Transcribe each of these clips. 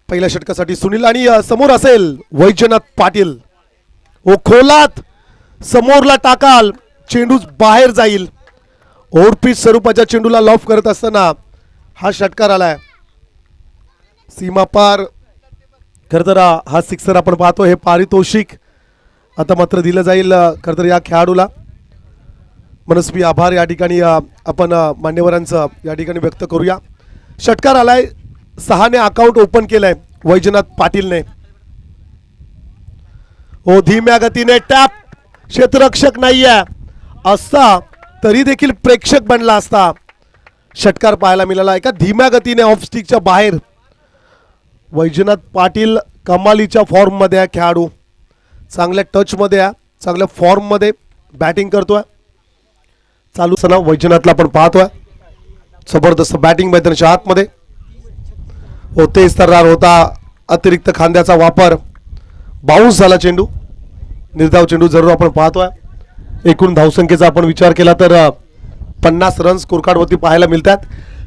पहिल्या षटकासाठी सुनील आणि समोर असेल वैजनाथ पाटील. ओ खोलात समोरला टाकाल, चेंडू बाहेर जाईल. ओव्हरपिच स्वरूपाच्या चेंडूला लॉफ करत असताना हा षटकार आलाय सीमा पार. खरं तर हा सिक्सर आपण पाहतो. हे पारितोषिक आता मात्र दिलं जाईल खरं तर या खेळाडूला. मनस्वी आभार या ठिकाणी आपण मान्यवरांचं या ठिकाणी व्यक्त करूया. षटकार आलाय, 6ने अकाउंट ओपन केलंय वैजनाथ पाटीलने. हो धीम्या गतीने टॅप, क्षेत्ररक्षक नाहीये असता तरी देखील प्रेक्षक बनला असता. षटकार पाहायला मिळाला एका धीम्या गतीने ऑफ स्टिकच्या बाहेर. वैजनाथ पाटील कमालीच्या फॉर्म मध्ये आहे खेळाडू, चांगल्या टच मध्ये आहे, चांगल्या फॉर्म मध्ये बॅटिंग करतोय. चालू सना वैजनाथला आपण पाहतोय जबरदस्त बॅटिंग मैदानाच्या आतमध्ये होते. इस्तरार होता, अतिरिक्त खांद्याचा वापर, बाउन्स झाला चेंडू, निर्धाव चेंडू जरूर आपण पाहतोय. एकूण धावसंख्येचा आपण विचार केला तर 50 रन स्कोर कार्ड वरती पाहायला मिळतात.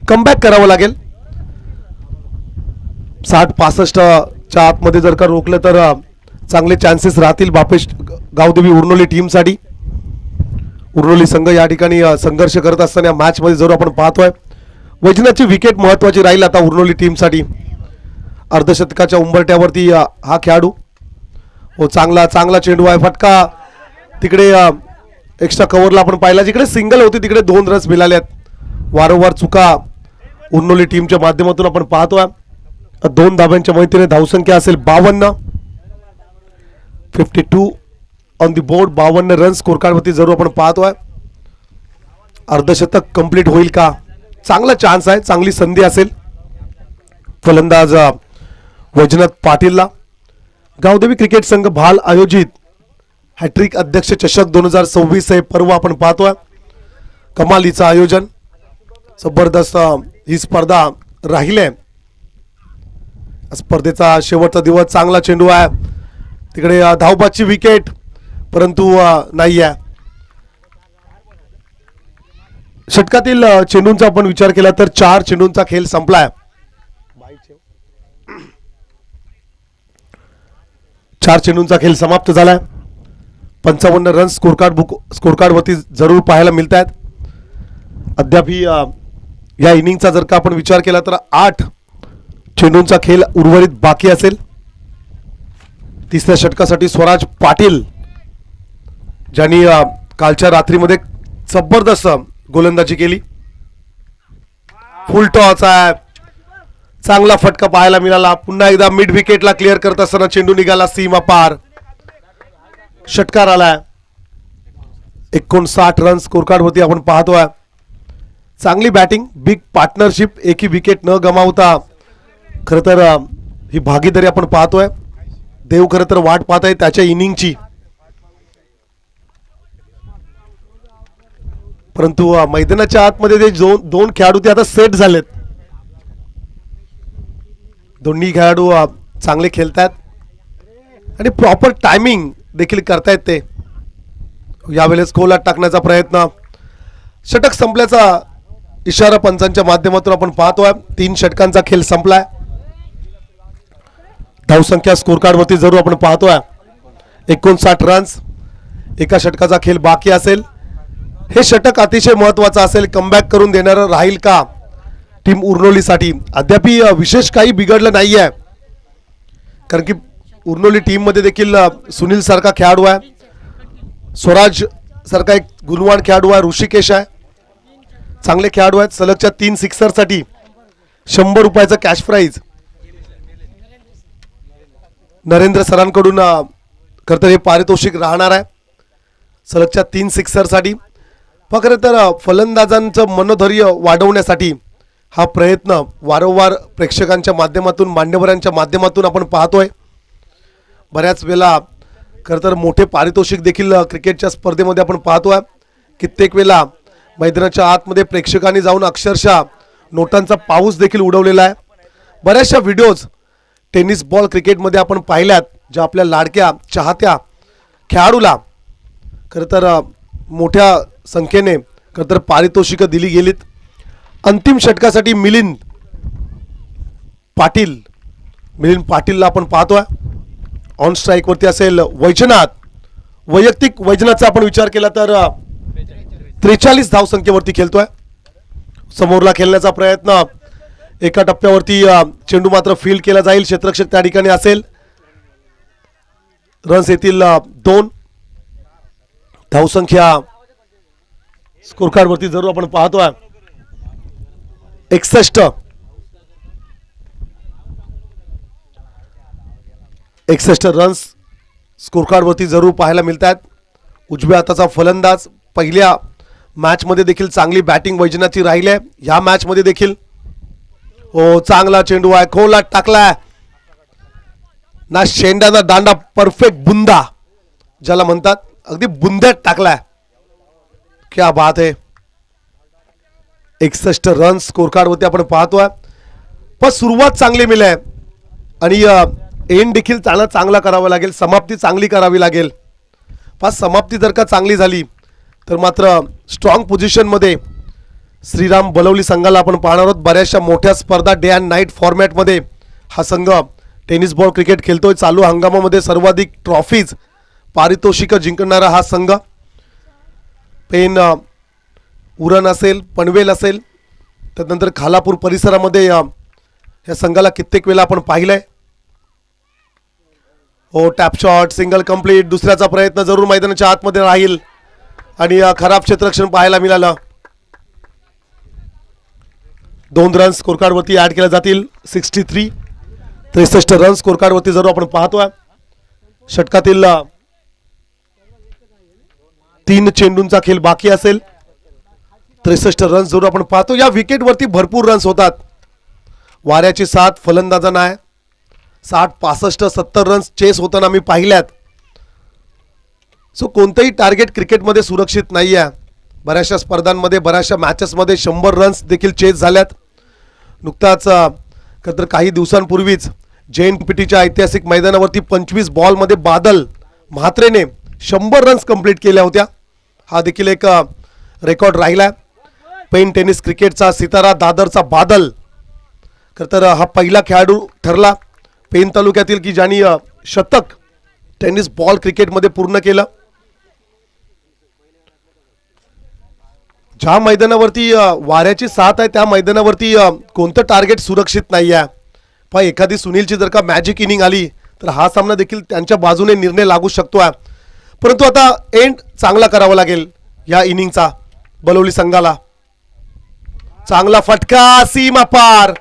कमबॅक करावं लागेल. 60-65च्या आतमध्ये जर का रोखलं तर चांगले चान्सेस राहतील बापेश गावदेवी उर्नोली टीमसाठी. उर्नोली संघ या ठिकाणी संघर्ष करत असताना मॅच मध्ये जरूर आपण पाहतोय. वैजनाथची विकेट महत्वाची राहील आता उर्नोली टीमसाठी. अर्धशतकाच्या उंबरट्यावरती हा खेळाडू. हो चांगला चांगला चेंडू आहे, फटका तिकडे एक्स्ट्रा कव्हरला आपण पाहिला. जिकडे सिंगल होती तिकडे 2 रन्स मिळाल्यात. वारंवार चुका उर्नोली टीमच्या माध्यमातून आपण पाहतोय. 2 धाब्यांच्या मैत्रीने धावसंख्या असेल 52. 52 on the board, 52 run score card वरती जरूर आपण पाहतोय. अर्धशतक कंप्लीट होईल का? चांगला चान्स आहे, चांगली संधी असेल फलंदाज वैजनाथ पाटीलला. गावदेवी क्रिकेट संघ भाल आयोजित हॅट्रिक अध्यक्ष चषक 2026 हे पर्व आपण पाहतोय. कमालीचं आयोजन, जबरदस्त ही स्पर्धा राहिली. स्पर्धेचा शेवटचा दिवस. चांगला चेंडू आहे तिकडे, धावबादची विकेट परंतु नाही आहे. षटकातील चेंडूंचा आपण विचार केला तर 4 चेंडूंचा खेळ संपलाय. 4 चेंडूंचा खेळ समाप्त झालाय. 55 रन स्कोर कार्ड वरती जरूर पाहायला मिळत आहेत. अद्याप या इनिंगचा जर का आपण विचार केला तर 8 चेंडूंचा खेळ उर्वरित बाकी असेल. तिसऱ्या षटकासाठी स्वराज पाटील ज्यांनी कालच्या रात्रीमध्ये जबरदस्त गोलंदाजी केली. फुल टॉस आहे, चांगला फटका पाहायला मिळाला. पुन्हा एकदा मिड विकेटला क्लिअर करत असताना चेंडू निघाला सीमा पार. षटकार आलाय. 59 रन स्कोर कार्ड वरती आपण पाहतोय. चांगली बॅटिंग, बिग पार्टनरशिप, एकही विकेट न गमावता खरं तर ही भागीदारी आपण पाहतोय. देव खरं तर वाट पाहत आहे त्याच्या इनिंगची, परंतु मैदानाच्या आतमध्ये ते 2 खेळाडू ते आता सेट झालेत. दोन्ही खेळाडू चांगले खेळतात आणि प्रॉपर टायमिंग देखील करतायत ते. यावेळेस खोलात टाकण्याचा प्रयत्न. षटक संपल्याचा इशारा पंचांच्या माध्यमातून आपण पाहतोय. 3 षटकांचा खेळ संपलाय. धावसंख्या स्कोर कार्ड वरती जरूर आपण पाहतोय 59 रन्स. एका षटकाचा खेळ बाकी असेल. हे षटक अतिशय महत्वाचं असेल. कमबॅक करून देणारं राहील का टीम उर्नोलीसाठी? अद्याप विशेष काही बिघडलं नाहीये, कारण की उर्नोली टीम मध्ये देखील सुनील सारखा खेळाडू आहे, स्वराज सारखा एक गुणवान खेळाडू आहे, ऋषिकेश आहे, चांगले खेळाडू आहेत. सलगच्या 3 सिक्सरसाठी 100 रुपयाचा कॅश प्राइज नरेंद्र सरांकडून खरं तर हे पारितोषिक राहणार आहे. सलगच्या 3 सिक्सरसाठी फक्त तर फलंदाजांचं मनोधैर्य वाढवण्यासाठी हा प्रयत्न वारंवार प्रेक्षकांच्या माध्यमातून, मान्यवरांच्या माध्यमातून आपण पाहतोय. बऱ्याच वेळा खरं तर मोठे पारितोषिक देखील क्रिकेटच्या स्पर्धेमध्ये आपण पाहतोय. कित्येक वेळा मैदानाच्या आतमध्ये प्रेक्षकांनी जाऊन अक्षरशः नोटांचा पाऊस देखील उडवलेला आहे. बऱ्याचशा व्हिडिओज टेनिस बॉल क्रिकेटमध्ये आपण पाहिल्यात, ज्या आपल्या लाडक्या चाहत्या खेळाडूला खरं तर मोठ्या संख्येने खरं तर पारितोषिकं दिली गेलीत. अंतिम षटकासाठी मिलिंद पाटील मिलिंद पाटीलला आपण पाहतोय. ऑन स्ट्राईक वरती असेल वैजनाथ. वैयक्तिक वैजनाथचा आपण विचार केला तर 43 धावसंख्येवरती खेळतोय. समोरला खेळण्याचा प्रयत्न, एका टप्प्यावरती चेंडू मात्र फील्ड केला जाईल. क्षेत्ररक्षक त्या ठिकाणी असेल. रन्स येतील 2. धावसंख्या स्कोर कार्ड वरती जरूर आपण पाहतोय 61. 61 रन्स स्कोर कार्ड वरती जरूर पाहायला मिळतात. उजव्या हाताचा फलंदाज. पहिल्या मॅच मध्ये देखील चांगली बॅटिंग वैजनाथची राहिली आहे. ह्या मॅच मध्ये देखील हो चांगला चेंडू आहे, खोला टाकलाय ना, शेंडा ना दांडा, परफेक्ट बुंदा ज्याला म्हणतात, अगदी बुंद्यात टाकलाय. क्या बात आहे. 61 रन्स स्कोर कार्ड वरती आपण पाहतोय. पण सुरुवात चांगली मिळाली आणि एंड देखील चांगला करावा लागेल. समाप्ती चांगली करावी लागेल. पाच समाप्ती जर का चांगली झाली तर मात्र स्ट्रॉंग पोझिशन मध्ये श्रीराम बलवली संघाला आपण पाहणार आहोत. बऱ्याचशा मोठ्या स्पर्धा डे अँड नाईट फॉर्मॅटमध्ये हा संघ टेनिस बॉल क्रिकेट खेळतोय. चालू हंगामामध्ये सर्वाधिक ट्रॉफीज पारितोषिक जिंकणारा हा संघ. पेन उरण असेल, पनवेल असेल, त्यानंतर खालापूर परिसरामध्ये या संघाला कित्येक वेळा आपण पाहिलंय. हो टॅप शॉट, सिंगल कंप्लीट. दुसऱ्याचा प्रयत्न जरूर मैदानाच्या आतमध्ये राहील आणि खराब क्षेत्ररक्षण पाहायला मिळालं. 2 रन्स स्कोर कार्ड वरती ऍड केल्या जातील. 63 रन्स स्कोर कार्ड वरती जरूर आपण पाहतोय. षटकातील 3 चेंडूंचा खेळ बाकी असेल. 63 रन्स जरूर आपण पाहतो. या विकेट वरती भरपूर रन्स होतात. वाऱ्याची साथ फलंदाजांना आहे. 60, 65, 70 रन्स चेस होताना मी पाहिल्यात. सो कोणतंही टार्गेट क्रिकेटमध्ये सुरक्षित नाही आहे. बऱ्याचशा स्पर्धांमध्ये, बऱ्याचशा मॅचेसमध्ये 100 रन्स देखील चेस झाल्यात. नुकताच तर काही दिवसांपूर्वीच JNPTच्या ऐतिहासिक मैदानावरती 25 बॉलमध्ये बादल म्हात्रेने 100 रन्स कंप्लीट केल्या होत्या. हा देखील एक रेकॉर्ड राहिला. पेन टेनिस क्रिकेटचा सितारा दादरचा बादल तर हा पहिला खेळाडू ठरला पेन तालुक्यातील की ज्यांनी शतक टेनिस बॉल क्रिकेटमध्ये पूर्ण केलं. ज्या मैदानावरती वाऱ्याची साथ आहे त्या मैदानावरती कोणतं टार्गेट सुरक्षित नाही आहे. पण एखादी सुनीलची जर का मॅजिक इनिंग आली तर हा सामना देखील त्यांच्या बाजूने निर्णय लागू शकतो आहे. परंतु आता एंड चांगला करावा लागेल या इनिंगचा बलवली संघाला. चांगला फटका, सीमा पार.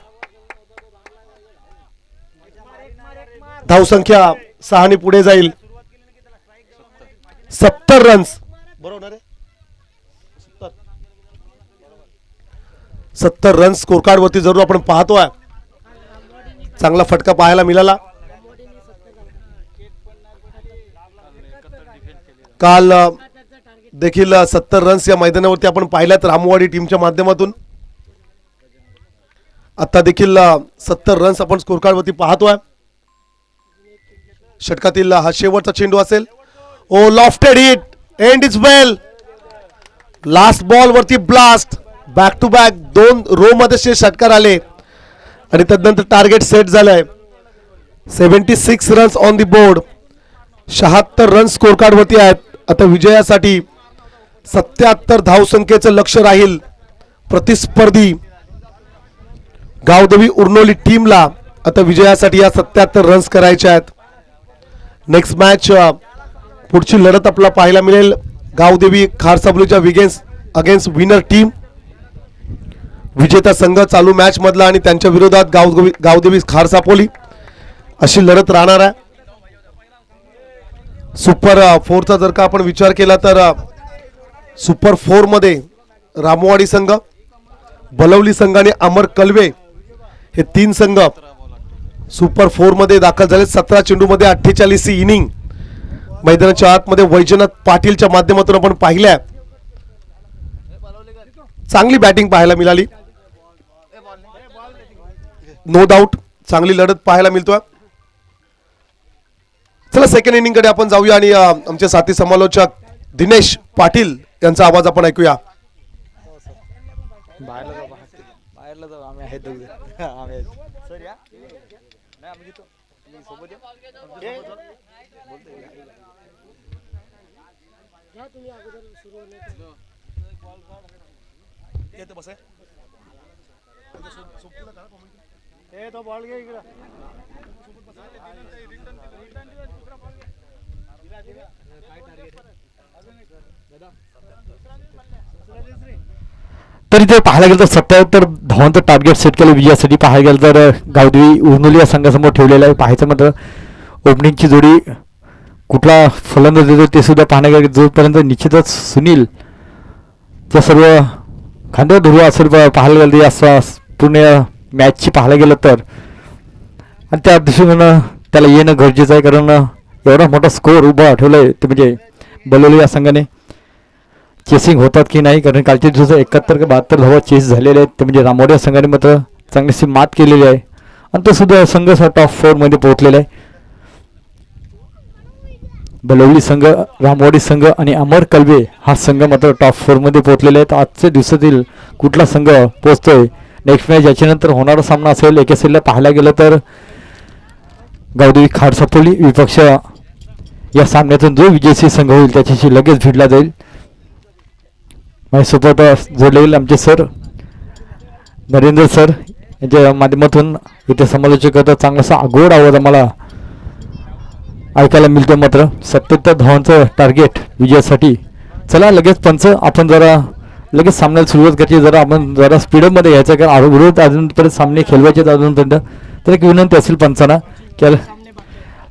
धावसंख्या 6 ने पुढे जाईल. 70 रन्स बरोबर आहे. 70 रन्स स्कोर कार्ड वरती जरूर आपण पाहतोय. चांगला फटका पाहायला मिळाला. काल देखील 70 रन्स या मैदानावरती आपण पाहिल्यात रामवाडी टीमच्या माध्यमातून. आता देखील 70 रन्स आपण स्कोर कार्ड वरती पाहतोय. षटकातील हा शेवटचा चेंडू असेल. Oh lofted hit, and is well. Last ball वरती blast. Back to back 2 row मध्ये षटकार आले आणि त्यानंतर टार्गेट सेट झालंय. 76 runs on the board. 76 runs score card वरती आहेत. आता विजयासाठी 77 धावसंख्येचं लक्ष राहील. प्रतिस्पर्धी गावदेवी उर्नोली टीमला आता विजयासाठी या 77 रन्स करायचे आहेत. नेक्स्ट मॅच पुढची लढत आपल्याला पाहायला मिळेल गावदेवी खारसापोलीच्या अगेन्स्ट विनर टीम. विजेता संघ चालू मॅच मधला आणि त्यांच्या विरोधात गावदेवी खारसापोली अशी लढत राहणार आहे. सुपर 4चा जर का आपण विचार केला तर सुपर 4 मध्ये रामवाडी संघ, बलवली संघ आणि अमर कलवे हे 3 संघ सुपर 4 मध्ये दाखल झाले. 17 चेंडू मध्ये 48 इनिंग मैदानाच्या आतमध्ये वैजनाथ पाटीलच्या माध्यमातून आपण पाहिल्या. चांगली बॅटिंग पाहायला मिळाली. नो डाऊट चांगली लढत पाहायला मिळतोय. चला सेकंड इनिंग कडे आपण जाऊया आणि आमचे साथी समालोचक दिनेश पाटील यांचा आवाज आपण ऐकूया. बाहेरला जाऊ आम्ही आहेत. तो बॉल घे इकडं. तरी ते पाहायला गेलं तर 77 धावांचं टार्गेट सेट केलं विजयासाठी. पाहायला गेलं तर गावदेवी उर्नुली या संघासमोर ठेवलेलं आहे. पाहायचं मात्र ओपनिंगची जोडी कुठला फलंदाज देतो ते सुद्धा पाहण्या गेलं. जोपर्यंत निश्चितच सुनील त्या सर्व खांद्यावर धरू असेल पाहायला गेलं या पूर्ण मॅचची पाहायला गेलं तर, आणि त्या दृष्टीनं त्याला येणं गरजेचं आहे. कारण एवढा मोठा स्कोअर उभा ठेवला आहे ते म्हणजे बलोली या संघाने. चेसिंग होतात की नाही, कारण कालच्या दिवसात 71 का 72 धावा चेस झालेले आहेत. ते म्हणजे रामोडी या संघाने मात्र चांगलीशी मात केलेली आहे आणि तो सुद्धा संघ टॉप 4 मध्ये पोहोचलेला आहे. बलवली संघ, रामवाडी संघ आणि अमर कलवे हा संघ मात्र टॉप 4 मध्ये पोहोचलेले आहेत. आजच्या दिवसातील कुठला संघ पोहोचतोय नेक्स्ट मॅच याच्यानंतर होणारा सामना असेल. एका साईडला पाहायला गेलं तर गावदेवी खारसापोली विपक्ष या सामन्यातून जो विजयी संघ होईल त्याच्याशी लगेच भिडला जाईल. माझ्यासोबत जोडले गेले आमचे सर नरेंद्र सर यांच्या माध्यमातून इथे समालोचक करतात. चांगलासा आगोड आवाज आम्हाला ऐकायला मिळतो. मात्र 77 धावांचं टार्गेट विजयासाठी. चला लगेच पंच आपण जरा लगेच सामन्याला सुरुवात करायची. जरा आपण जरा स्पीडमध्ये घ्यायचं कारण विरोध अजूनपर्यंत सामने खेळवायचे अजूनपर्यंत. तर एक विनंती असेल पंचांना की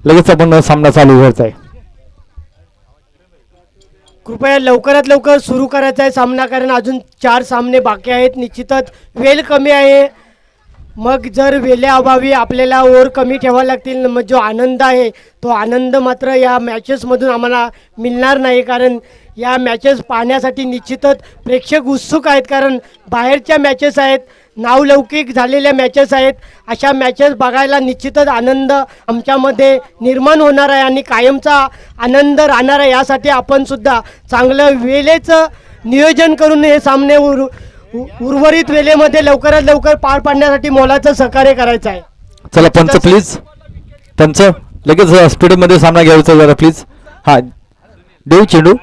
लगेच आपण सामना चालू करायचा आहे. कृपया लवकरात लवकर सुरू करायचा आहे सामना, कारण अजून 4 सामने बाकी आहेत. निश्चितच वेळ कमी आहे. मग जर वेळेअभावी आपल्याला ओव्हर कमी ठेवावं लागतील, मग जो आनंद आहे तो आनंद मात्र या मॅचेसमधून आम्हाला मिळणार नाही. कारण या मॅचेस पाहण्यासाठी निश्चितच प्रेक्षक उत्सुक आहेत, कारण बाहेरच्या मॅचेस आहेत, नावलौकिक झालेल्या मॅचेस आहेत. अशा मॅचेस बघायला निश्चितच आनंद आमच्यामध्ये निर्माण होणार आहे आणि कायमचा आनंद राहणार आहे. यासाठी आपण सुद्धा चांगलं वेळेचं नियोजन करून हे सामने उर्वरित वेळेमध्ये लवकरात लवकर पार पाडण्यासाठी मोलाचं सहकार्य करायचं आहे. चला पंच प्लीज, पंच लगेच स्पीडमध्ये सामना घ्यायचा जरा प्लीज. हा देऊ चेंडू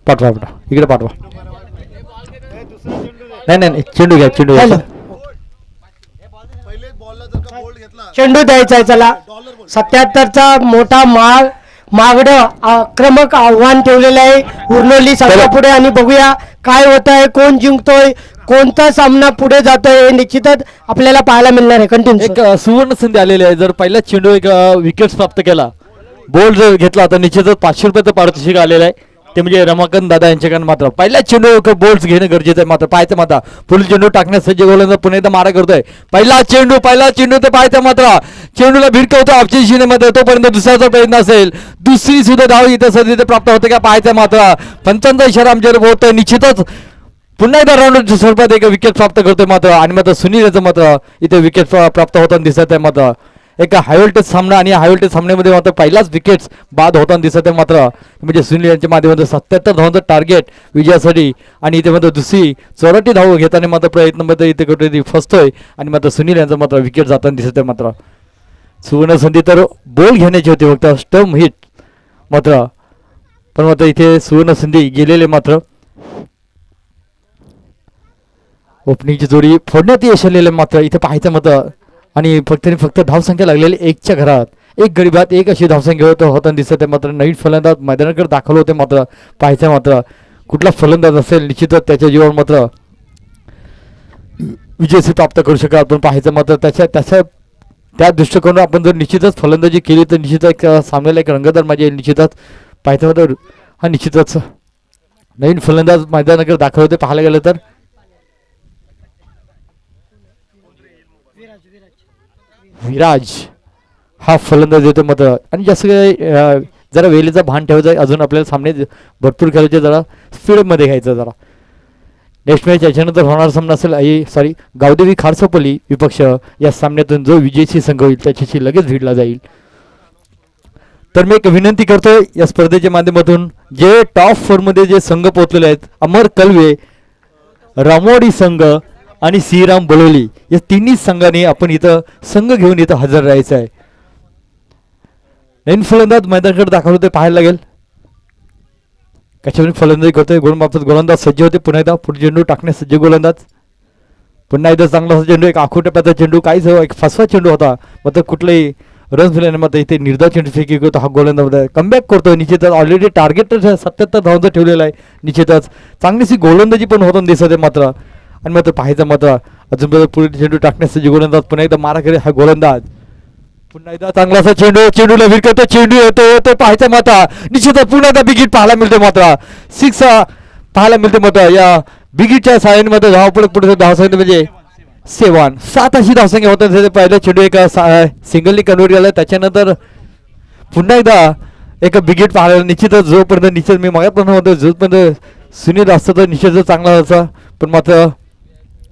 पाठवा इकडे पाठवा. नाही चेंडू घ्या, चेंडू घ्या. चेंडू द्यायचा आहे. चला 77चा मोठा मागडं आक्रमक आव्हान ठेवलेलं आहे उर्नोली संघापुढे आणि बघूया काय होत आहे, कोण जिंकतोय, कोणता सामना पुढे जातोय हे निश्चितच आपल्याला पाहायला मिळणार आहे. कंटिन्यू एक सुवर्ण संधी आलेली आहे. जर पहिला चेंडू एक विकेट प्राप्त केला, बोल्ड जर घेतला तर निश्चितच 500 रुपयाचं पारितोषिक आलेलं आहे. ते म्हणजे रमाकांत दादा यांच्याकडे मात्र पहिला चेंडू बोल्ड घेणं गरजेचं आहे. मात्र पाहायचं मात्र पुढील चेंडू टाकण्यास सज्ज गोलंदाज पुन्हा एकदा मारा करतोय. पहिला चेंडू ते पाहायचं मात्र चेंडूला भिडकवतो ऑप्शन शिनेमध्ये. तोपर्यंत दुसऱ्याचा प्रयत्न असेल, दुसरी सुद्धा धाव इथं सध्या प्राप्त होते का पाहायचं मात्र. पंचांचा इशारा आमच्यावर होतोय. निश्चितच पुन्हा एकदा राऊंड स्वरूपात एक विकेट प्राप्त करतोय मात्र. आणि मात्र सुनील याचं मात्र इथे विकेट प्राप्त होताना दिसत आहे. मात्र एका हायव्होल्टेज सामना आणि हायव्होल्टेज सामन्यामध्ये मात्र पहिलाच विकेट्स बाद होताना दिसत आहे. मात्र म्हणजे सुनील यांच्या माध्यमातून 77 धावांचं टार्गेट विजयासाठी आणि इथे मात्र दुसरी 84 धाव घेताना मात्र प्रयत्न मध्ये इथे कुठेतरी फसतोय आणि मात्र सुनील यांचं मात्र विकेट जाताना दिसत आहे. मात्र सुवर्ण संधी तर बॉल घेण्याची होती फक्त स्टंप हिट मात्र, पण मात्र इथे सुवर्ण संधी गेलेले मात्र. ओपनिंगची जोडी फोडण्यात यश आलेले मात्र इथे पाहायचं मात्र. आणि फक्त धावसंख्या लागलेली 1च्या घरात 1 गरीबात 1 अशी धावसंख्या होताना दिसत आहे. मात्र नवीन फलंदाज मैदानाकडे दाखल होते. मात्र पाहायचं मात्र कुठला फलंदाज असेल निश्चितच त्याच्या जीवन मात्र विजयसी प्राप्त करू शकाल. आपण पाहायचं मात्र त्या दृष्टिकोनातून आपण जर निश्चितच फलंदाजी केली तर निश्चितच सामन्याला एक रंगतदार मजा येईल. निश्चितच पाहायचं मात्र हा निश्चितच नवीन फलंदाज मैदानाकडे दाखल होते. पाहायला गेलं तर विराज हा फलंदाज येतो मात्र. आणि जास्त जरा वेळेचा भान ठेवायचं अजून आपल्याला सामने भरपूर खेळायचे, जरा स्पीडमध्ये घ्यायचं जरा. नेक्स्ट मॅच याच्यानंतर होणार सामना असेल गावदेवी खारसापोली विपक्ष या सामन्यातून जो विजयी संघ होईल त्याच्याशी लगेच भिडला जाईल. तर मी एक विनंती करतोय या स्पर्धेच्या माध्यमातून जे टॉप 4 मध्ये जे संघ पोहोचलेले आहेत, अमर कलवे, रामोडी संघ आणि श्रीराम बळवली या तिन्ही संघाने आपण इथं संघ घेऊन इथं हजर राहायचं आहे. नवीन फलंदाज मैदानाकडे दाखवलं ते पाहायला लागेल. कशावर फलंदाजी करतोय गोलमाफत गोलंदाज सज्ज होते. पुन्हा एकदा पुढे चेंडू टाकण्यास सज्ज गोलंदाज. पुन्हा एकदा चांगला चेंडू एक आखोटप्याचा चेंडू काहीच एक फसवा चेंडू होता. मात्र कुठलाही रन झाल्याने मात्र इथे निर्धाव चेंडू फेकी करतो हा गोलंदाज कमबॅक करतोय. निश्चितच ऑलरेडी टार्गेट 77 धावांचं ठेवलेलं आहे. निश्चितच चांगलीशी गोलंदाजी पण होताना दिसत आहे मात्र. आणि मात्र पाहायचं मात्र अजून पुढे चेंडू टाकण्यास सज्ज गोलंदाज. पुन्हा एकदा मारा करे हा गोलंदाज. पुन्हा एकदा चांगलासा चेंडूला विरकतो. चेंडू येतो पाहायचा मात्र निश्चितच पुन्हा एकदा बिगिट पाहायला मिळते मात्र. 6 पाहायला मिळते मात्र या बिगिटच्या साहाय्याने मात्र पुढे धावसंख्या म्हणजे 7 अशी धावसंख्या होत. पहिला चेंडू एका सिंगलनी कन्वर्ट केला. त्याच्यानंतर पुन्हा एकदा एक बिगिट पाहायला निश्चितच जोपर्यंत निश्चित मी मागत होतो जोपर्यंत सुनील असतं तर निश्चितच चांगला असा. पण मात्र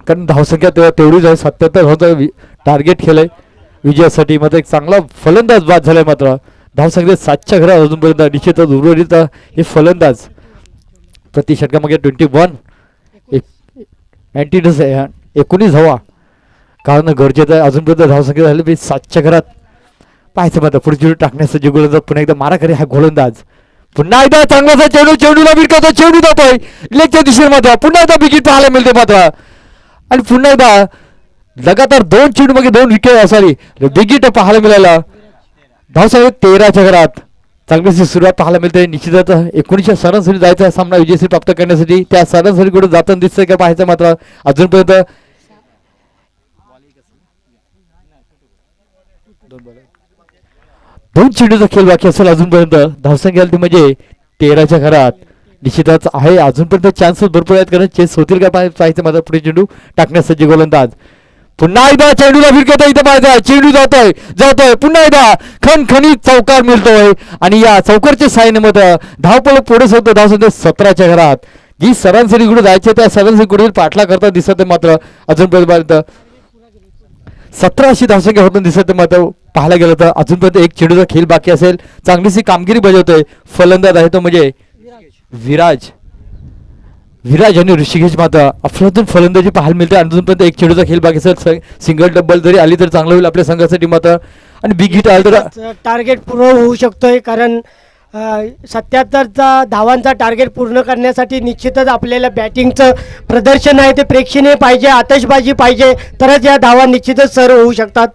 कारण धावसंख्या तेवढीच आहे 77 होतं टार्गेट केलंय विजयासाठी. मात्र एक चांगला फलंदाज बाद झालाय मात्र धावसंख्या 7च्या घरात अजूनपर्यंत निश्चितच उर्वरित हे फलंदाज प्रति षटकामागे 21 19 धावा कारण गरजेचं आहे. अजूनपर्यंत धावसंख्या झाली 7च्या घरात पाहायचं मात्र पुढे चेंडू टाकण्यासाठी गोलंदाज. पुन्हा एकदा मारा करे हा गोलंदाज. पुन्हा एकदा चांगलासा चेंडूला विरकतो. चेंडू जातोय लेगच्या दिशेने मात्र. पुन्हा एकदा विकेट पाहायला मिळते मात्र. आणि पुन्हा एकदा लगातार 2 चेंडू मागे 2 विकेट विकेट पाहायला मिळाला. धावसंख्या 13च्या घरात चांगलीशी सुरुवात पाहायला मिळते. निश्चितच 19 सरासरी जायचा सामना विजयश्री प्राप्त करण्यासाठी. त्या सरासरीकडे जाताना दिसतंय का पाहायचं मात्र. अजूनपर्यंत 2 चेंडूचा खेळ बाकी असेल अजूनपर्यंत. धावसंख्या म्हणजे 13च्या घरात निश्चितच आहे. अजूनपर्यंत चान्सेस भरपूर आहेत कारण चेस होतील का पाहायचं मात्र. पुढे चेंडू टाकण्यासाठी गोलंदाज. पुन्हा एकदा चेंडूला फिरकत इथं पाहायचा. चेंडू जातोय पुन्हा एकदा खणखणीत चौकार मिळतोय. आणि या चौकारच्या साहाय्याने मात्र धावपळ पुढे होतं. धावसंख्या 17च्या घरात जी सरासरीकडे जायचे त्या सरासरीकडे पाठला करता दिसत आहे मात्र. अजूनपर्यंत 17 अशी धावसंख्या होताना दिसत मात्र. पाहायला गेलं तर अजूनपर्यंत एक चेंडूचा खेळ बाकी असेल. चांगलीशी कामगिरी बजावतोय फलंदाज आहे तो म्हणजे विराज आणि ऋषिकेश मात्र अफलातून फलंदाजी पाहायला मिळते. अजूनपर्यंत एक चेंडूचा खेळ बाकी असेल. सिंगल डबल जरी आली तर चांगलं होईल आपल्या संघासाठी मात्र. आणि बिग हिट आलं तर टार्गेट पूर्ण होऊ शकतोय कारण 77चा धावांचा टार्गेट पूर्ण करण्यासाठी निश्चितच आपल्याला बॅटिंगचं प्रदर्शन आहे ते प्रेक्षणीय पाहिजे. आतषबाजी पाहिजे तरच या धावा निश्चितच सर होऊ शकतात.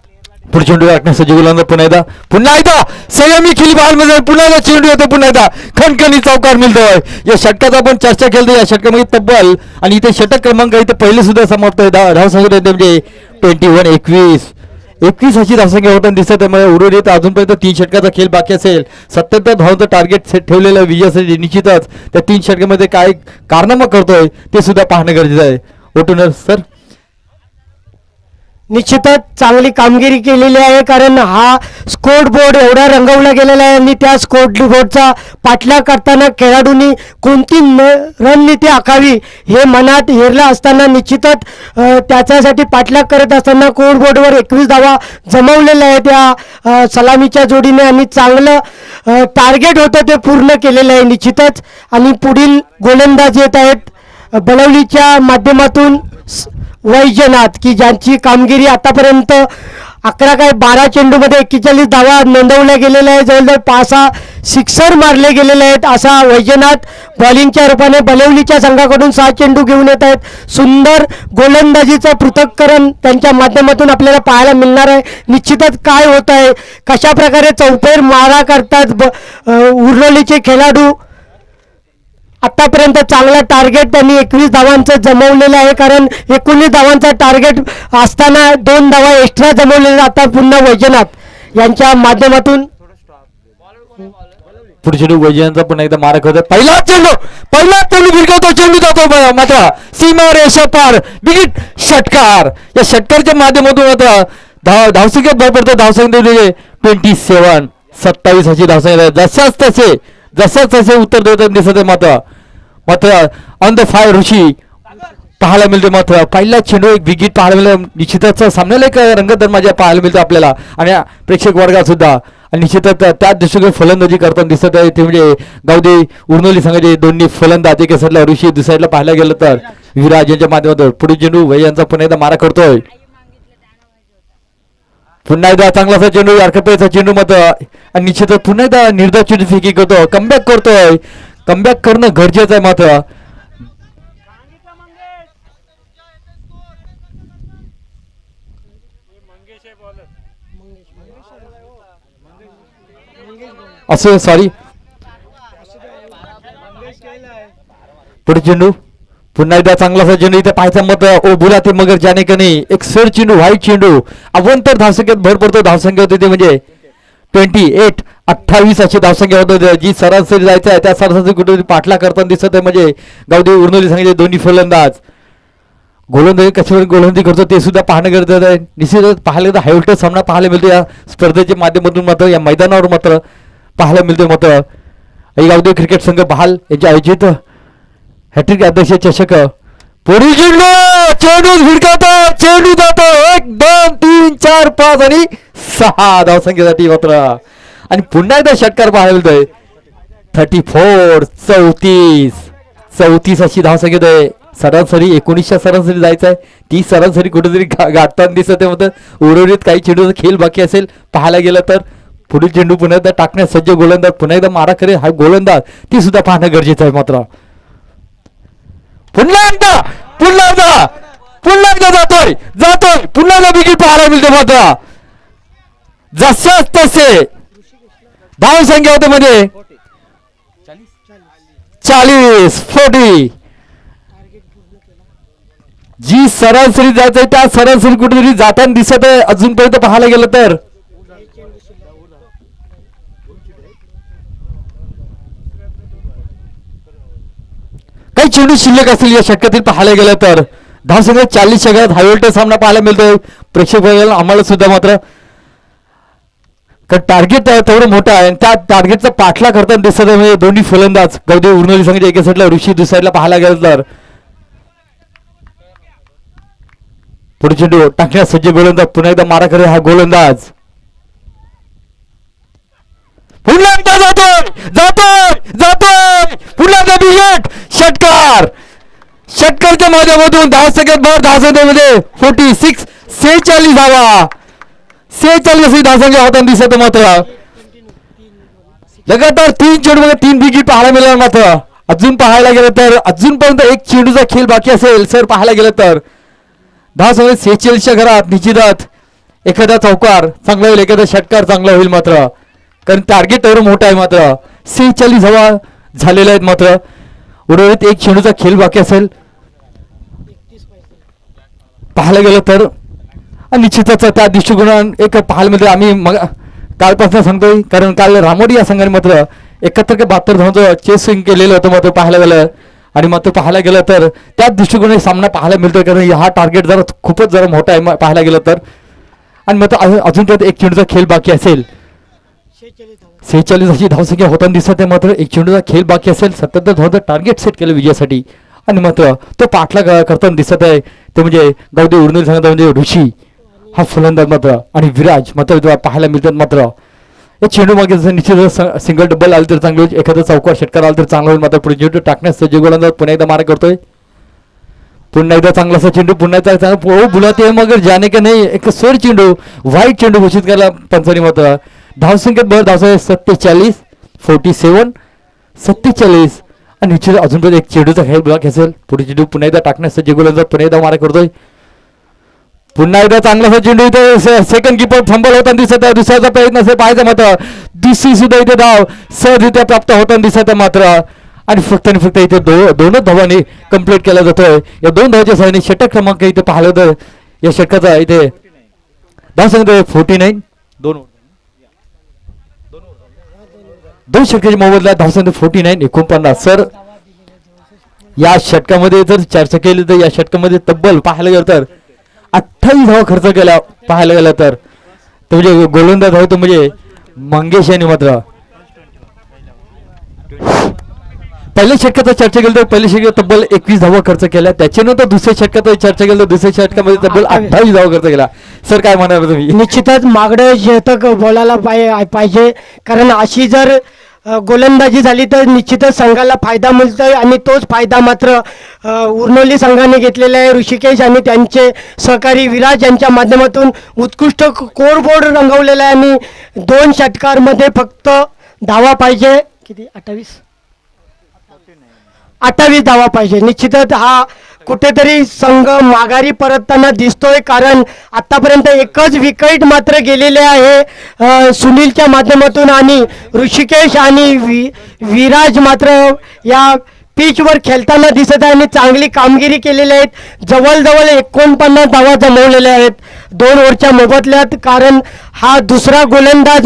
पुढे चेंडू टाकण्यासाठी गोलंदाज. पुन्हा एकदा संयमी खेळी बाहेर पुन्हा एकदा चेंडू येतो. पुन्हा एकदा खणखणी चौकार मिळतोय. या षटकाचा आपण चर्चा केली. या षटकामध्ये तब्बल आणि इथे षटक क्रमांक इथे पहिले सुद्धा समाप्त आहे. धावसंख्या म्हणजे 21 अशी धावसंख्या होताना दिसत आहे. म्हणजे उर्वरित अजूनपर्यंत 3 षटकाचा खेळ बाकी असेल. 77 धावांचं टार्गेट ठेवलेलं विजयासाठी निश्चितच त्या 3 षटकामध्ये काय कारनामा करतोय ते सुद्धा पाहणं गरजेचं आहे. ओटूनर सर निश्चितच चांगली कामगिरी केलेली आहे कारण हा स्कोर बोर्ड एवढा रंगवला गेलेला आहे आणि त्या स्कोर बोर्डचा पाठलाग करताना खेळाडूंनी कोणती रणनीती आखावी हे मनात हेरलं असताना निश्चितच त्याच्यासाठी पाठलाग करत असताना स्कोर बोर्डवर 21 धावा जमवलेल्या आहेत त्या सलामीच्या जोडीने आणि चांगलं टार्गेट होतं ते पूर्ण केलेलं आहे निश्चितच. आणि पुढील गोलंदाज येत आहेत बळवलीच्या माध्यमातून वैजनाथ की ज्यांची कामगिरी आतापर्यंत 11-12 चेंडूमध्ये 41 धावा नोंदवल्या गेलेल्या आहेत. जवळजवळ 5-6 सिक्सर मारले गेलेले आहेत. असा वैजनाथ बॉलिंगच्या रूपाने बलवलीच्या संघाकडून 6 चेंडू घेऊन येत आहेत. सुंदर गोलंदाजीचं पृथक्करण त्यांच्या माध्यमातून आपल्याला पाहायला मिळणार आहे. निश्चितच काय होत आहे कशा प्रकारे चौफेर मारा करतात उरलेलीचे खेळाडू. आतापर्यंत चांगला टार्गेट त्यांनी 21 धावांचं जमवलेलं आहे कारण 19 धावांचा टार्गेट असताना 2 धावा एक्स्ट्रा जमवलेल्या. आता पुन्हा वैजनाथ यांच्या माध्यमातून पुढे चेंडू वैजनाथचा पुन्हा एकदा मारक होता. पहिला चेंडू भिरकवतो. चेंडू जातो मात्र सीमा रेषा पार बिगिट षटकार. या षटकारच्या माध्यमातून मात्र धावसंख्या भर पडतो. धावसंख्या 27 27 अशी धावसंख्या जशाच तसे उत्तर देताना दिसत आहे मात्र ऑन द फायर ऋषी पाहायला मिळते. मात्र पहिला चेंडू एक विकेट पाहायला मिळते. निश्चितच सामन्याला एक रंगत माझ्या पाहायला मिळते आपल्याला आणि प्रेक्षक वर्गात सुद्धा. आणि निश्चितच त्याच दृष्टीने फलंदाजी करताना दिसत आहे ते म्हणजे गावदे उर्नोली संघाचे दोन्ही फलंदाज एका साईडला ऋषी दुसऱ्या साईडला पाहायला गेलं तर विराज यांच्या माध्यमातून पुढे चेंडू वय यांचा पुन्हा एकदा मारा करतोय. पुन्हा एकदा चांगलासा चेंडू यारकपेचा चेंडू मत आणि निश्चितच पुन्हा एकदा निर्धार चेंडू फेकी करतो. कमबॅक करतोय. कमबॅक करणं गरजेचं आहे मात्र असं सॉरी पुढे चेंडू पुन्हा एकदा चांगलासा चेंडू इथे पाहायचा मत ओ बुलाते मगर जाने का नाही एक सर चेंडू व्हाईट चेंडू अवंतर धावसंख्येत भर पडतो. धावसंख्या होती ते म्हणजे 28 अशी धावसंख्या होत जी सरासरी जायचं आहे त्या सरासरी कुठेतरी पाठला करताना दिसत आहे म्हणजे गावदेवी उर्नोली सांगितले दोन्ही फलंदाज गोलंदाजी कशावर गोलंदाजी करतो ते सुद्धा पाहणं गरजेचं आहे. निश्चितच पाहायला गेलं हाय व्होल्टेज सामना पाहायला मिळतो या स्पर्धेच्या माध्यमातून मात्र या मैदानावर मात्र पाहायला मिळते मात्र गावदेवी क्रिकेट संघ बहाल यांचे आयोजित हॅट्रिक अध्यक्ष चषक पुढील चेंडू भिडकावतो चेंडू जातो 1 2 3 4 5 आणि 6 धावसंख्येसाठी मात्र आणि पुन्हा एकदा षटकार पाहायला मिळतोय 34 अशी धावसंख्येत आहे. सरासरी 19 सरासरी जायचं आहे ती सरासरी कुठेतरी गाठताना दिसत आहे मात्र उर्वरित काही चेंडूचा खेळ बाकी असेल पाहायला गेलं तर पुढील चेंडू पुन्हा एकदा टाकण्यास सज्ज गोलंदाज पुन्हा एकदा मारा करेल हा गोलंदाज ती सुद्धा पाहणं गरजेचं आहे मात्र पुन्हा एकदा जातोय पुन्हा एकदा विकेट पाहायला मिळते मात्र जशाच तसे धावसंख्या होते म्हणजे 40 जी सरासरी जायचंय त्या सरासरी कुठेतरी जाताना दिसत आहे अजूनपर्यंत पाहायला गेलं तर काही चेंडू शिल्लक असतील या षटकातील पाहायला गेलं तर धावसंख्या 40 षटकात हाय व्होल्टेज सामना पाहायला मिळतोय. प्रेक्षक आम्हाला सुद्धा मात्र टार्गेट तेवढं मोठं आहे त्या टार्गेटचा पाठला करताना दिसत आहे म्हणजे दोन्ही फलंदाज गावदेवी उर्नोली संघाच्या एका साईडला ऋषी दुसऱ्या साईडला पाहायला गेलं तर पुढे चेंडू टाकण्यास सज्ज गोलंदाज पुन्हा एकदा मारा करेल हा गोलंदाज पुन्हा एकदा जातोय पुन्हा एकदा विकेट षटकारच्या माध्यमातून धावसंख्येत भर धावसंख्येमध्ये 46 धावा 46 अशी धावसंख्या होताना दिसत मात्र लगातार 3 चेंडूमध्ये 3 विकेट पाहायला मिळाला मात्र अजून पाहायला गेलं तर अजूनपर्यंत एक चेंडूचा खेळ बाकी असेल सर पाहायला गेलं तर धावसंख्या 46च्या घरात निश्चितच एखादा चौकार चांगला होईल एखादा षटकार चांगला होईल मात्र कारण टार्गेट एवढं मोठं आहे मात्र 46 धावा झालेल्या आहेत मात्र उर्वरित एक चेंडूचा खेळ बाकी असेल पाहायला गेलं तर निश्चितच त्या दृष्टिकोनात एक पाहायला मिळते आम्ही मग कालपासून सांगतोय कारण काल रामोडी या संघाने मात्र 71 धावांचं चेसिंग केलेलं होतं मात्र पाहायला गेलं आणि मात्र पाहायला गेलं तर त्याच दृष्टिकोनाने सामना पाहायला मिळतोय कारण हा टार्गेट जरा खूपच जरा मोठा आहे पाहायला गेलं तर आणि मात्र अजूनपर्यंत एक चेंडूचा खेळ बाकी असेल 46 अशी धावसंख्या होताना दिसत आहे मात्र एक चेंडूचा खेळ बाकी असेल 77 धावांचं टार्गेट सेट केलं विजयासाठी आणि मात्र तो पाठला करताना दिसत आहे ते म्हणजे गावदेवी उर्नोली संघाचा म्हणजे ऋषी हा फलंदाज मात्र आणि विराज मात्र पाहायला मिळतात मात्र या चेंडू मागे जसं निश्चित सिंगल डबल आलं तर चांगलं होईल एखादा चौकार षटकार आला तर चांगलं होईल मात्र पुढे चेंडू टाकण्यास सज्ज गोलंदाज पुन्हा एकदा मारा करतोय पुन्हा एकदा चांगलासा चेंडू पुन्हा एकदा चांगला बुलाते मगर जाने का नाही एक स्वर चेंडू व्हाईट चेंडू घोषित करायला पंचांनी मात्र धावसंख्येत भर धावसंख्या 47 आणि निश्चित अजून एक चेंडूचा खेळ ब्लॉक असेल पुढे चेंडू पुन्हा एकदा टाकण्यास सज्ज गोलंदाज पुन्हा एकदा मारा करतोय पुन्हा एकदा चांगलासा चेंडू इथे सेकंड किपर फंबल होताना दिसत आहे दुसऱ्याचा प्रयत्न असेल पाहायचा मात्र दुसरी सुद्धा इथे धाव सहजरित्या प्राप्त होताना दिसत आहे मात्र आणि फक्त इथे दोनच धावांनी कंप्लीट केला जातोय या 2 धावाच्या सहाय्याने षटक क्रमांक इथे पाहिलं तर या षटकाचा इथे धावसंख्या 49 दोन षटकाच्या मोबदल्यात धावसंख्या 49 49 सर या षटकामध्ये जर चर्चा केली तर या षटकामध्ये तब्बल पाहायला गेलं तर 28 धावा खर्च केला पाहायला गेला तर म्हणजे गोलंदाज आहे तो म्हणजे मंगेश यांनी मात्र पहिल्या षटकात चर्चा केली तर पहिल्या षटकात तब्बल 21 धावा खर्च केल्या, त्याच्यानंतर दुसऱ्या षटकात चर्चा केली तर दुसऱ्या षटकामध्ये तब्बल 28 धावा खर्च केला. सर काय म्हणाल तुम्ही? निश्चितच मागडं शतक बोलायला पाहिजे, कारण अशी जर गोलंदाजी झाली तर निश्चितच संघाला फायदा मिळतोय आणि तोच फायदा मात्र उर्नोली संघाने घेतलेला आहे. ऋषिकेश आणि त्यांचे सहकारी विराज यांच्या माध्यमातून उत्कृष्ट कोरबोर्ड रंगवलेला आहे आणि 2 षटकांमध्ये फक्त धावा पाहिजे. किती? 28 धावा पाहिजे. निश्चितच हा कुठेतरी संघ माघारी परतताना दिसतोय, कारण आतापर्यंत एकच विकेट मात्र गेलेले आहे सुनीलच्या माध्यमातून आणि ऋषिकेश आणि विराज मात्र या पिचवर खेळताना दिसत आहे आणि चांगली कामगिरी केलेली आहेत. जवळजवळ 49 धावा जमवलेल्या आहेत 2 ओव्हरच्या मोबदल्यात, कारण हा दुसरा गोलंदाज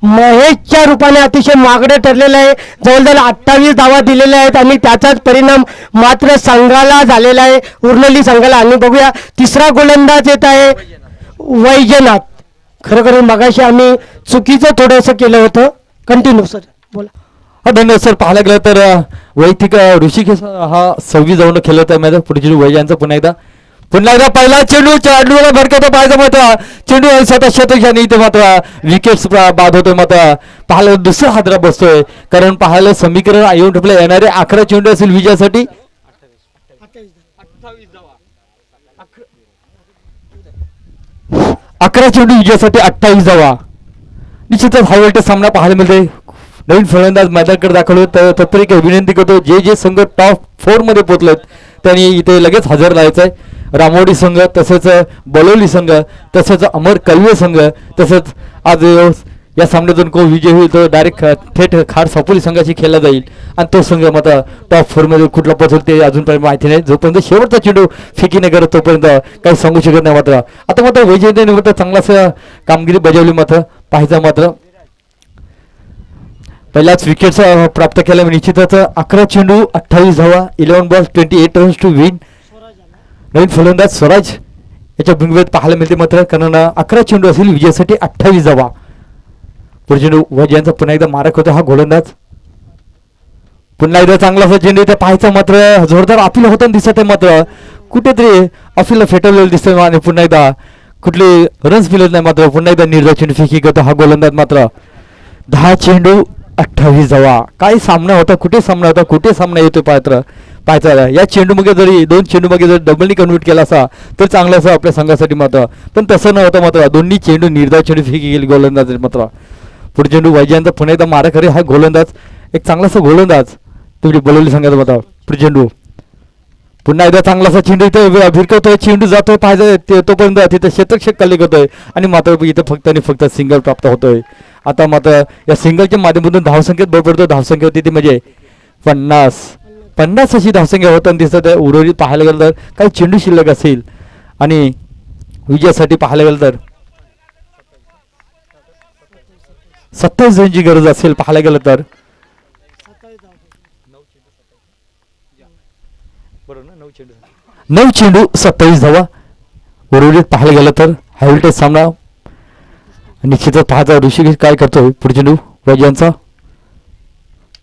महेशच्या रूपाने अतिशय मागडं ठरलेला आहे. जवळजवळ 28 धावा दिलेल्या आहेत आणि त्याचाच परिणाम मात्र संघाला झालेला आहे, उर्नोली संघाला. आणि बघूया तिसरा गोलंदाज येत आहे वैजनाथ. खरोखर मगाशी आम्ही चुकीचं थोडंसं केलं होतं. कंटिन्यू सर, बोला. हा, धन्यवाद सर. पाहायला गेलं तर वैयक्तिक ऋषिकेश हा 26 जाऊन खेळत आहे. पुढे वैजयांचा पुन्हा एकदा पहिला चेंडूला भडकवतो पाहायचं मात्र चेंडू स्वतः शतक आणि इथे मात्र विकेट्स बाद होतोय. मात्र पाहायला दुसरा हादरा बसतोय, कारण पाहायला समीकरण येऊन ठेपले येणारे 11 चेंडू असेल विजयासाठी. 11 चेंडू विजयासाठी 28 धावा. निश्चितच हाय व्होल्टेज सामना पाहायला मिळते. नवीन फलंदाज मैदानाकडे दाखवलो तर तत्पर विनंती करतो, जे संघ टॉप 4 मध्ये पोहोचलेत त्यांनी इथे लगेच हजर राहायचं आहे. रामोडी संघ, तसेच बलोली संघ, तसेच अमर कलवे संघ, तसेच आज या सामन्यातून कोण विजय होईल तो डायरेक्ट थेट खार सापोली संघाशी खेळला जाईल आणि तो संघ मात्र टॉप 4 मध्ये कुठला पोहोचेल ते अजूनपर्यंत माहिती नाही. जोपर्यंत शेवटचा चेंडू फेकी नाही करत तोपर्यंत काही सांगू शकत नाही. मात्र आता मात्र वैजयंतीने मात्र चांगलाच कामगिरी बजावली. मात्र पाहायचं मात्र पहिलाच विकेट्स प्राप्त केल्या. निश्चितच 11 चेंडू 28 धावा, 11 बॉल्स 28 रन्स टू विन. नवीन फलंदाज स्वराज याच्या भूमिकेत पाहायला मिळते. मात्र कारण 11 चेंडू असेल विजयासाठी 28 धावा. पुढे चेंडू वैजयांचा पुन्हा एकदा मारक होता हा गोलंदाज. पुन्हा एकदा चांगला चेंडू इथे पाहायचा. मात्र जोरदार अपील होताना दिसत आहे. मात्र कुठेतरी अपीलला फेटवलेलं दिसतंय आणि पुन्हा एकदा कुठले रन्स मिळत नाही. मात्र पुन्हा एकदा निर्धार चेंडू फेकी करतो हा गोलंदाज. मात्र 10 चेंडू 28 धावा. काय सामना होता, कुठे सामना होता, कुठे सामना येतोय पाहायचा. या चेंडूमध्ये जरी 2 चेंडूमध्ये जर डबलनी कन्वर्ट केला असा तर चांगलं असं आपल्या संघासाठी. मात्र पण तसं नव्हतं. मात्र दोन्ही चेंडू निर्धार चेंडू फेकी गेली गोलंदाज. मात्र पुढे चेंडू वैजयांचा पुन्हा एकदा मारा करे हा गोलंदाज, एक चांगलासा गोलंदाज तुम्ही बोलवली सांगायचं. मात्र पुढे चेंडू पुन्हा एकदा चांगलासा चेंडू इथे भिरकवतोय, चेंडू जातोय पाहायचं तोपर्यंत तिथे शतक कल्ली करतोय आणि मात्र इथे फक्त आणि फक्त सिंगल प्राप्त होतोय. आता मात्र या सिंगलच्या माध्यमातून धावसंख्येत भर पडतो. धावसंख्या होती ती म्हणजे 50 अशी धावसंख्या होताना दिसत आहे. उर्वरित पाहायला गेलं तर काही चेंडू शिल्लक असेल आणि विजयासाठी पाहायला गेलं तर 27 रनची गरज असेल पाहायला गेलं तर. 9 चेंडू 27 धावा. उर्वरित पाहायला गेलं तर हाय व्होल्टेज सामना निश्चितच पाहता. ऋषिकेश काय करतोय. पुढे चेंडू वैजयांचा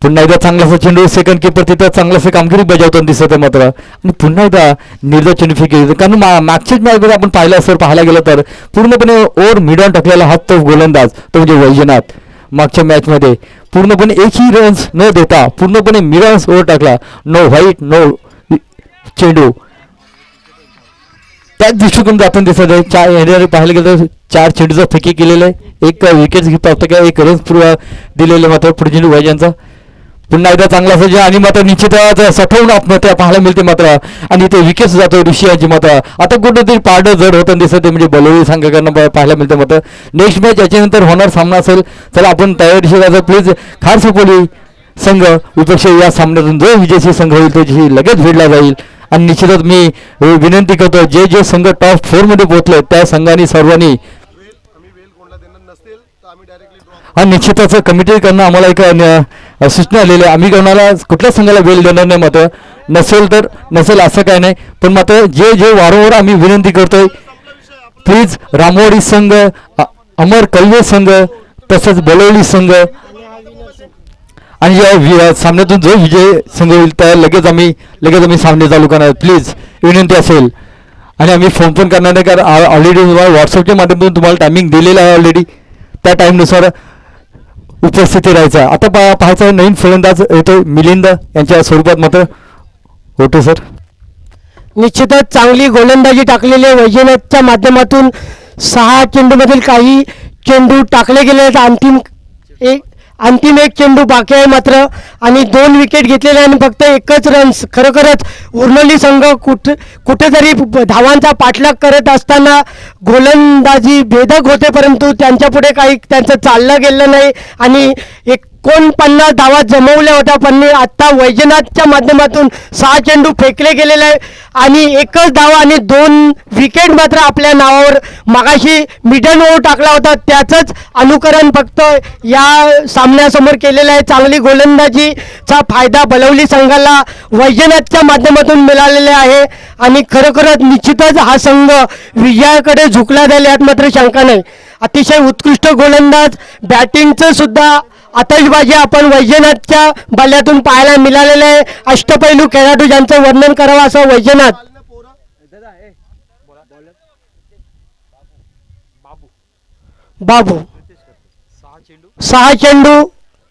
पुन्हा एकदा चांगलासा चेंडू सेकंड कीपर तिथं चांगलासा कामगिरी बजावताना दिसत आहे. मात्र आणि पुन्हा एकदा निर्धार चेंडू फेकी, कारण मागच्याच मॅचमध्ये आपण पाहिलं असं पाहायला गेलं तर पूर्णपणे ओव्हर मिडॉन टाकलेला हा तो गोलंदाज तो म्हणजे वैजनाथ. मागच्या मॅचमध्ये पूर्णपणे एकही रन्स न देता पूर्णपणे मिडॉन्स ओव्हर टाकला. नो व्हाईट नो चेंडू त्याच दृष्टिकोन जाताना दिसत आहे. 4 पाहायला गेलं तर 4 चेंडूचा फेकी केलेला आहे, 1 विकेट प्राप्त केला, 1 रन्स दिलेले. मात्र पुढे चेंडू वैजयांचा पुन्हा एकदा चांगला असायचे आणि मात्र निश्चितच सठवून आत्महत्या पाहायला मिळते. मात्र आणि ते विकेट्स जातोय ऋषी यांची. मात्र आता कुठेतरी पारडं जड होताना दिसत आहे म्हणजे बलोली संघाकडनं पाहायला मिळते. मात्र नेक्स्ट मॅच याच्यानंतर होणार सामना असेल. चला आपण तयारीशी राहायचं. प्लीज खार सापोली संघ विपक्ष या सामन्यातून जो विजयी संघ होईल त्याची लगेच भेटला जाईल. आणि निश्चितच मी विनंती करतो जे संघ टॉप 4 मध्ये पोहोचले त्या संघांनी सर्वांनी हा निश्चितच कमिटीकडनं आम्हाला एक सूचना आलेली आहे. आम्ही कोणाला कुठल्या संघाला वेळ देणार नाही. मात्र नसेल तर नसेल असं काय नाही. पण मात्र जे वारंवार आम्ही विनंती करतोय प्लीज रामोडी संघ, अमर कलवे संघ, तसंच बलोली संघ आणि या सामन्यातून जो विजय संघ होईल तर लगेच आम्ही सामने चालू करणार प्लीज विनंती असेल. आणि आम्ही फोन पण करणार नाही कारण ऑलरेडी तुम्हाला व्हॉट्सअपच्या माध्यमातून तुम्हाला टायमिंग दिलेलं आहे ऑलरेडी. त्या टाईमनुसार उपस्थिती राहायचं. आता पाहायचं नवीन फलंदाज येतो मिलिंद यांच्या स्वरूपात मात्र होतो सर. निश्चितच चांगली गोलंदाजी टाकलेली आहे वैजनाथच्या माध्यमातून. 6 चेंडूमधील काही चेंडू टाकले गेले आहेत. अंतिम एक चेंडू बाकी आहे मात्र आणि 2 विकेट घेतलेले आणि फक्त एकच रन्स. खरोखरच उर्नली संघ कुठेतरी धावांचा पाठलाग करत असताना गोलंदाजी भेदक होते परंतु त्यांच्या पुढे काही त्यांचं चाललं गेलं नाही आणि 49 धावा जमवल्या होत्या. पण आत्ता वैजनाथच्या माध्यमातून 6 चेंडू फेकले गेलेले आहे आणि एकच धावा आणि 2 विकेट मात्र आपल्या नावावर मागाशी मिडल ओव्हर टाकला होता त्याचंच अनुकरण फक्त या सामन्यासमोर केलेलं आहे. चांगली गोलंदाजीचा फायदा बलवली संघाला वैजनाथच्या माध्यमातून मिळालेला आहे आणि खरोखरच निश्चितच हा संघ विजयाकडे झुकला जाईल यात मात्र शंका नाही. अतिशय उत्कृष्ट गोलंदाज बॅटिंगचं सुद्धा आतषबाजी आपण वैजनाथच्या बल्ल्यातून पाहायला मिळालेलं आहे. अष्टपैलू खेळाडू ज्यांचं वर्णन करावं असं वैजनाथ. बाबू 6 चेंडू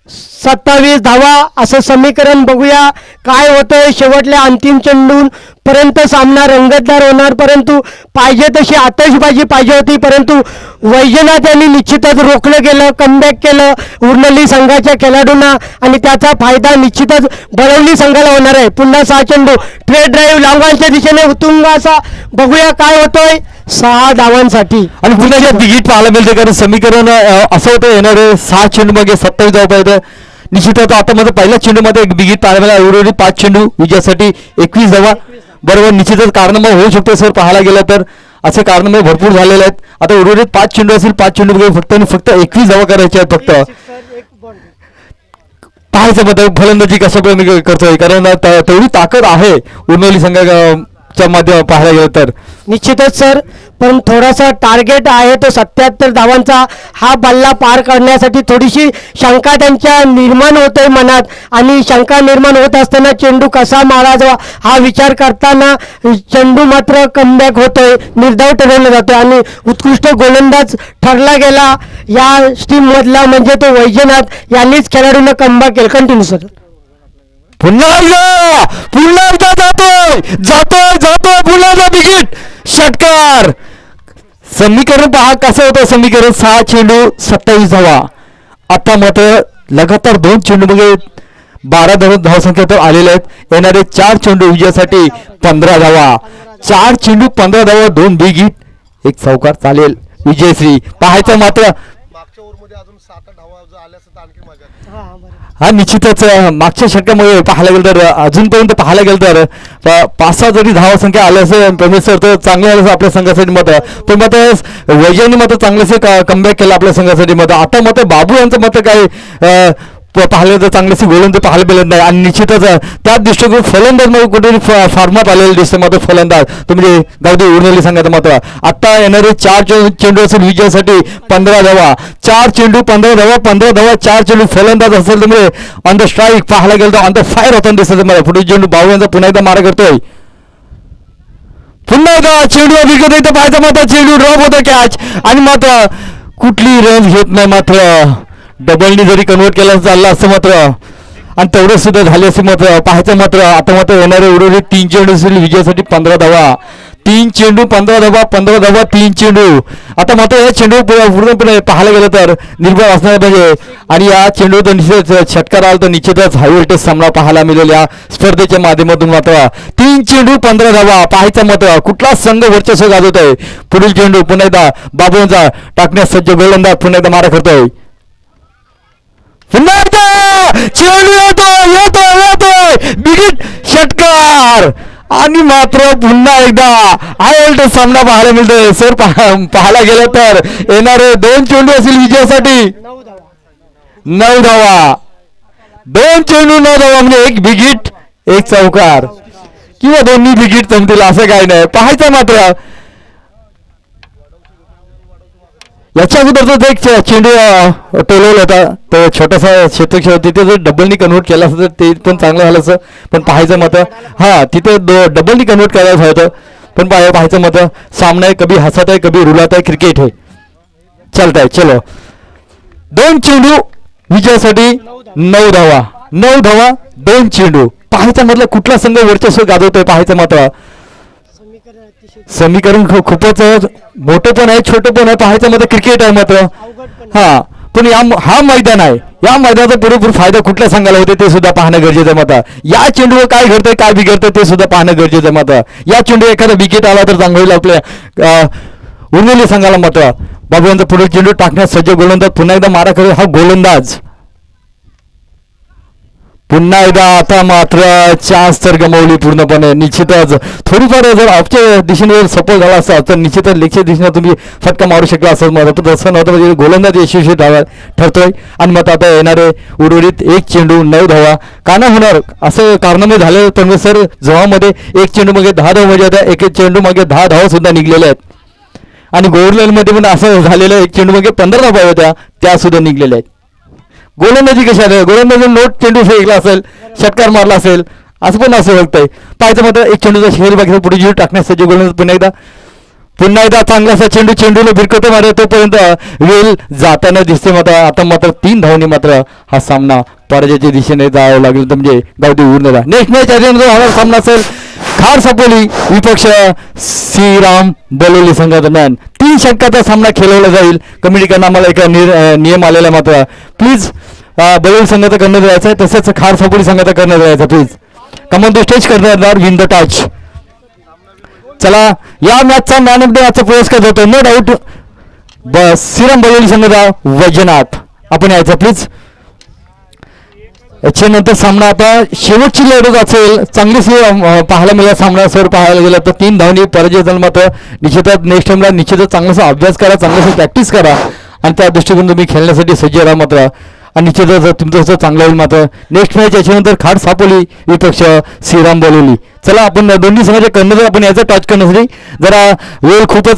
27 धावा असं समीकरण बघूया काय होतंय. शेवटल्या अंतिम चेंडून पर्यंत सामना रंगतदार होणार परंतु पाहिजे तशी आतषबाजी पाहिजे होती परंतु वैजनाथ यांनी निश्चितच रोखलं गेलं. कमबॅक केलं उर्नली संघाच्या खेळाडूंना आणि त्याचा फायदा निश्चितच बळवली संघाला होणार आहे. पुन्हा 6 चेंडू ट्रेड ड्राईव्ह लांगांच्या दिशेने उतुंग असा बघूया काय होतोय. 6 धावांसाठी आणि पुन्हा जे बिगिट पाहायला मिळते कारण समीकरण असं होतं येणारे 6 चेंडू मागे 27 धावा पाहिजे. निश्चितच आता मध्ये पहिल्या चेंडूमध्ये एक बिगिट पाहायला मिळाला. उर्वरित 5 चेंडू विजयासाठी 21 धावा. बरोबर निश्चितच कारणामुळे होऊ शकते सर पाहायला गेलं तर असे कारणामुळे भरपूर झालेले आहेत. आता उर्वरित 5 चेंडू असेल 5 चेंडू फक्त आणि फक्त 21 धावा करायच्या आहेत. फक्त पाहायचं मध्ये फलंदाजी कशा प्रकारे करतोय कारण तेवढी ताकद आहे उर्वरित संघाच्या मध्ये पाहायला गेलं तर निश्चितच सर. पण थोडासा टार्गेट आहे तो 77 धावांचा. हा बल्ला पार करण्यासाठी थोडीशी शंका त्यांच्या निर्माण होते मनात आणि शंका निर्माण होत असताना चेंडू कसा मारावा हा विचार करताना चेंडू मात्र कमबॅक होतोय निर्धाव ठरवला जातोय आणि उत्कृष्ट गोलंदाज ठरला गेला या टीम मधला म्हणजे तो वैजनाथ यांनीच खेळाडूंना कमबॅक केलं. Continue sir. पुन्हा एकदा जातोय पुन्हा विकेट षटकार. समीकरण पहा कसं होतं समीकरण 6 चेंडू 27 धावा. आता मात्र लगातार 2 चेंडू मध्ये 12 धावसंख्या तर आलेल्या आहेत. येणारे 4 चेंडू विजयासाठी 15 धावा. 4 चेंडू 15 धावा 2 बिग 1 चौकार चालेल विजयश्री. पाहायचं मात्र मागच्या ओव्हरमध्ये अजून 7 धावा जर आल्या असतं तर आणखी मजा. हा निश्चितच मागच्या षटकामध्ये पाहायला गेलं तर अजूनपर्यंत पाहायला गेलं तर 5-6 जरी धावा संख्या आल्या असेल प्रमेश सर तर चांगलं आलं आपल्या संघासाठी मत. पण मात्र वैजयने मात्र चांगलंसे कमबॅक केलं आपल्या संघासाठी मत. आता मात्र बाबू यांचं मत काय पाहिलं तर चांगल्याशी गोलंदाज पाहायला मिळत नाही आणि निश्चितच त्याच दृष्टीकोन फलंदाज मध्ये कुठेतरी फॉर्मात आलेले दिसते मात्र फलंदाज तो म्हणजे गावठी उर्वरित संघाचा मात्र आता येणारे 4 चेंडू असेल विजयासाठी 15 धावा. 4 चेंडू 15 धावा 4 चेंडू फलंदाज असेल तर म्हणजे ऑन द स्ट्राईक पाहायला गेलं तर ऑन द फायर होताना दिसत मला. पुढे चेंडू बाबू यांचा पुन्हा एकदा मारा करतोय. पुन्हा एकदा चेंडू विकत येतं पाहायचं मात्र चेंडू ड्रॉप होतं कॅच आणि मात्र कुठली रन घेत नाही मात्र डबलनी जरी कन्वर्ट केला चालला असं मात्र आणि तेवढं सुद्धा झाले असे मात्र पाहायचं मात्र आता मात्र येणारे उर्वरित 3 चेंडू असेल विजयासाठी 15 धावा. 3 चेंडू 15 धावा 3 चेंडू. आता मात्र या चेंडू पूर्णपणे पाहायला गेलं तर निर्भर असणार पाहिजे आणि या चेंडू तर निश्चित षटकार आला तर निश्चितच हाय व्होल्टेज सामना पाहायला मिळेल या स्पर्धेच्या माध्यमातून. मात्र 3 चेंडू 15 धावा पाहायचं मात्र कुठला संघ वर्चस्व गाजवत आहे. पुढील चेंडू पुन्हा एकदा बाबूंचा टाकण्यास सज्ज गोलंदाज पुन्हा एकदा मारा करतोय. पुन्हा एकदा चेंडू येतोय बिगिट षटकार आणि मात्र पुन्हा एकदा हाय व्होल्टेज सामना पाहायला मिळतोय सर. पाहायला गेलं तर येणारे 2 चेंडू असतील विजयासाठी 9 धावा. 2 चेंडू 9 धावा म्हणजे 1 बिगिट 1 चौकार किंवा दोन्ही बिगिट जमतील असं काही नाही. पाहायचं मात्र याच्या अगोदर तो एक चेंडू टोलवला होता तो छोटासा क्षेत्रक्षण होती तिथे जर डबलनी कन्वर्ट केला असतं तर ते पण चांगलं झालं असं. पण पाहायचं मत हा तिथे डबलनी कन्वर्ट करायला हवं होतं. पण पाहायचं मत सामना आहे कभी हसत आहे कभी रुलात आहे क्रिकेट है चलत आहे. चलो 2 चेंडू विजयासाठी 9 धावा 9 धावा 2 चेंडू. पाहायचं म्हटलं कुठला संघ वर्चस्व गाजवतोय पाहायचं मात्र समीकरण अतिशय समीकरण खूपच मोठं पण आहे छोटं पण आहे. पाहायचं मात्र क्रिकेट आहे मात्र अवघड पण हा पण हा मैदान आहे या मैदानाचा पुरेपूर फायदा कुठल्या संघाला होते ते सुद्धा पाहणं गरजेचं आहे मात्र. या चेंडूवर काय घडतंय काय बिघडतंय ते सुद्धा पाहणं गरजेचं आहे मात्र. या चेंडू एखादा विकेट आला तर चांगलं होईल आपल्या उरलेल्या संघाला मात्र. बाबूंचा पुढे चेंडू टाकण्यास सज्ज गोलंदाज पुन्हा एकदा मारा करेल हा गोलंदाज. पुन्हा एकदा आता मात्र चान्स तर गमावली पूर्णपणे. निश्चितच थोडीफार जर ऑफच्या दिशेने सपोर्ट झाला असता तर निश्चितच लेगच्या दिशेने तुम्ही फटका मारू शकला असं मत तसं नव्हतं. म्हणजे गोलंदाज यशस्वी ठरतोय आणि मग आता येणारे उर्वरित 1 चेंडू 9 धावा का नाही होणार असं कारणामुळे झालं तर सर जवामध्ये 1 चेंडू मागे 10 धावा म्हणजे आता 1 चेंडू मागे 10 धावा सुद्धा निघलेल्या आहेत. आणि गोवरलेमध्ये पण असं झालेलं 1 चेंडू मागे 15 धावा होत्या त्या सुद्धा निघलेल्या आहेत. गोलंदाजी कशी आहे गोलंदाजी नोट चेंडू फेकला असेल षटकार मारला असेल असं पण असं बघतंय. पाहायचं मात्र 1 चेंडूचा शेर बाकी पुढे चेंडू टाकण्यास सज्ज गोलंदाज पुन्हा एकदा चांगला असा चेंडूला भिरकतो मात्र तोपर्यंत वेल जाताना दिसते मात्र. आता मात्र 3 धावांनी मात्र हा सामना पराजयाच्या दिशेने जावं लागेल तर म्हणजे गावठी उरलेला. नेक्स्ट मॅच होणारा सामना असेल खार सापोली विपक्ष श्रीराम बलोली संघादरम्यान. 3 षटकाचा सामना खेळवला जाईल. कमिटीकडनं आम्हाला एक नियम आलेला मात्र प्लीज बलोली संघाचा करण्यात यायचा आहे तसंच खार सापोली संघाचा करण्यात यायचा प्लीज. कमन द स्टेज करणार विन द टच. चला या मॅचचा मॅन ऑफ द मॅचचा पुरस्कार जातो नो डाऊट श्रीराम बलोली संघाचा वैजनाथ. आपण यायचं प्लीज. याच्यानंतर सामना आता शेवटची लढत असेल चांगलीच पाहायला मिळाला सामना सर पाहायला गेला तर 3 धावांनी पराजय झाला मात्र. निश्चितच नेक्स्ट टाइमला निश्चितच चांगलासा अभ्यास करा चांगलासा प्रॅक्टिस करा आणि त्या दृष्टिकोन तुम्ही खेळण्यासाठी सज्ज राहा मात्र. आणि निश्चितच तुमचं चांगलं होईल मात्र. नेक्स्ट मॅच याच्यानंतर खार सापोली विपक्ष श्रीराम बलोली. चला आपण दोन्ही संघाच्या करण्याचं आपण याचा टच करण्यासाठी जरा वेळ खूपच